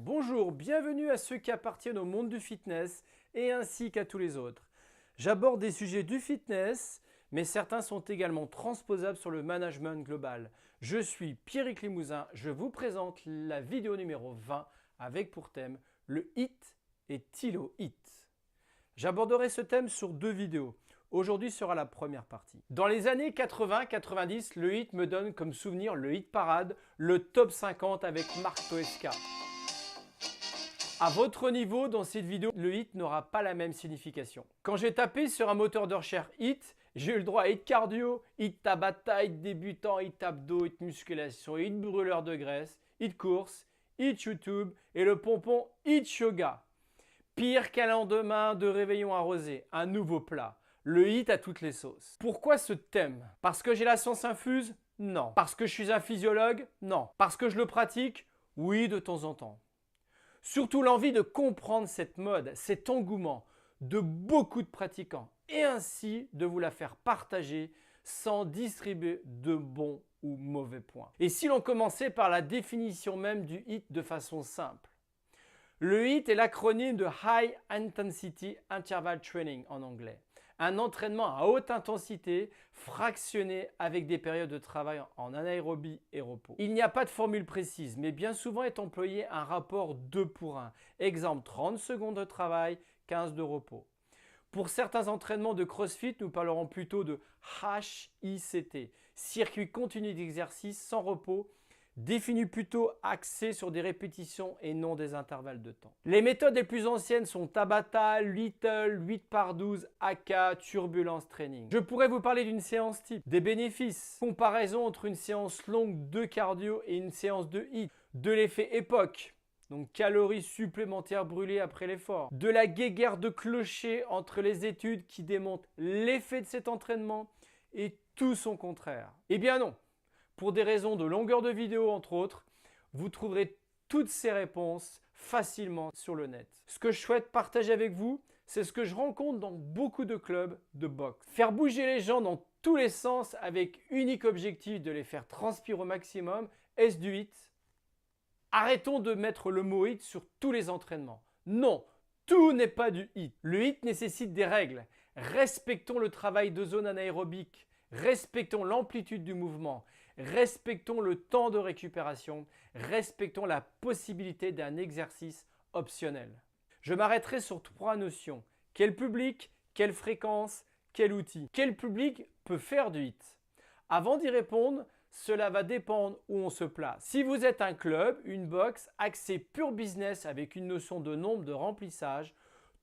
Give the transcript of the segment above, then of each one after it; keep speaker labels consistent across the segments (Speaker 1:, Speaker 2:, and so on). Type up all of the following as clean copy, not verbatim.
Speaker 1: Bonjour, bienvenue à ceux qui appartiennent au monde du fitness et ainsi qu'à tous les autres. J'aborde des sujets du fitness, mais certains sont également transposables sur le management global. Je suis Pierrick Limousin, je vous présente la vidéo numéro 20 avec pour thème le HIIT et Thilo HIIT. J'aborderai ce thème sur 2 vidéos. Aujourd'hui sera la première partie. Dans les années 80-90, le HIIT me donne comme souvenir le HIIT Parade, le top 50 avec Mark Toesca. À votre niveau, dans cette vidéo, le HIIT n'aura pas la même signification. Quand j'ai tapé sur un moteur de recherche HIIT, j'ai eu le droit à HIIT cardio, HIIT Tabata, HIIT débutant, HIIT abdos, HIIT musculation, HIIT brûleur de graisse, HIIT course, HIIT YouTube et le pompon HIIT yoga. Pire qu'un lendemain de réveillon arrosé, un nouveau plat. Le HIIT à toutes les sauces. Pourquoi ce thème? Parce que j'ai la science infuse? Non. Parce que je suis un physiologue? Non. Parce que je le pratique? Oui, de temps en temps. Surtout l'envie de comprendre cette mode, cet engouement de beaucoup de pratiquants et ainsi de vous la faire partager sans distribuer de bons ou mauvais points. Et si l'on commençait par la définition même du HIIT de façon simple. Le HIIT est l'acronyme de High Intensity Interval Training en anglais. Un entraînement à haute intensité fractionné avec des périodes de travail en anaérobie et repos. Il n'y a pas de formule précise, mais bien souvent est employé un rapport 2 pour 1. Exemple 30 secondes de travail, 15 de repos. Pour certains entraînements de CrossFit, nous parlerons plutôt de HICT, circuit continu d'exercice sans repos, défini plutôt axé sur des répétitions et non des intervalles de temps. Les méthodes les plus anciennes sont Tabata, Little, 8 par 12, AK, Turbulence Training. Je pourrais vous parler d'une séance type, des bénéfices, comparaison entre une séance longue de cardio et une séance de HIIT, de l'effet époque, donc calories supplémentaires brûlées après l'effort, de la guéguerre de clocher entre les études qui démontrent l'effet de cet entraînement et tout son contraire. Eh bien non. Pour des raisons de longueur de vidéo entre autres, vous trouverez toutes ces réponses facilement sur le net. Ce que je souhaite partager avec vous, c'est ce que je rencontre dans beaucoup de clubs de boxe. Faire bouger les gens dans tous les sens avec unique objectif de les faire transpirer au maximum, est-ce du HIIT? Arrêtons de mettre le mot HIIT sur tous les entraînements. Non, tout n'est pas du HIIT. Le HIIT nécessite des règles. Respectons le travail de zone anaérobique. Respectons l'amplitude du mouvement, respectons le temps de récupération, respectons la possibilité d'un exercice optionnel. Je m'arrêterai sur 3 notions. Quel public, quelle fréquence, quel outil? Quel public peut faire du HIIT? Avant d'y répondre, cela va dépendre où on se place. Si vous êtes un club, une box, axé pur business avec une notion de nombre de remplissage,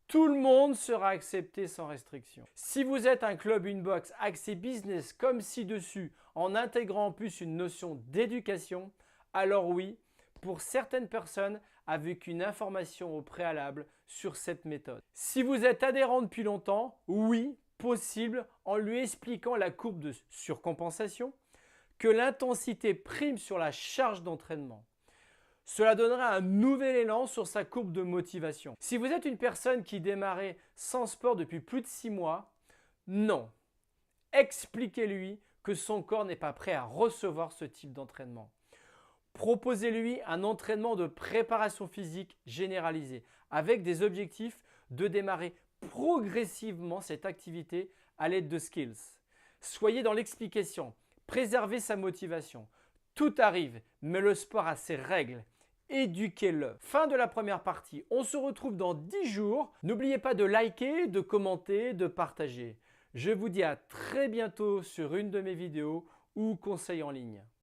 Speaker 1: tout le monde sera accepté sans restriction. Si vous êtes un club, une box, axé business comme ci-dessus, en intégrant en plus une notion d'éducation, alors oui, pour certaines personnes avec une information au préalable sur cette méthode. Si vous êtes adhérent depuis longtemps, oui, possible en lui expliquant la courbe de surcompensation, que l'intensité prime sur la charge d'entraînement. Cela donnera un nouvel élan sur sa courbe de motivation. Si vous êtes une personne qui démarrait sans sport depuis plus de 6 mois, non. Expliquez-lui que son corps n'est pas prêt à recevoir ce type d'entraînement. Proposez-lui un entraînement de préparation physique généralisé avec des objectifs de démarrer progressivement cette activité à l'aide de skills. Soyez dans l'explication, préservez sa motivation. Tout arrive, mais le sport a ses règles. Éduquez-le. Fin de la première partie. On se retrouve dans 10 jours. N'oubliez pas de liker, de commenter, de partager. Je vous dis à très bientôt sur une de mes vidéos ou conseils en ligne.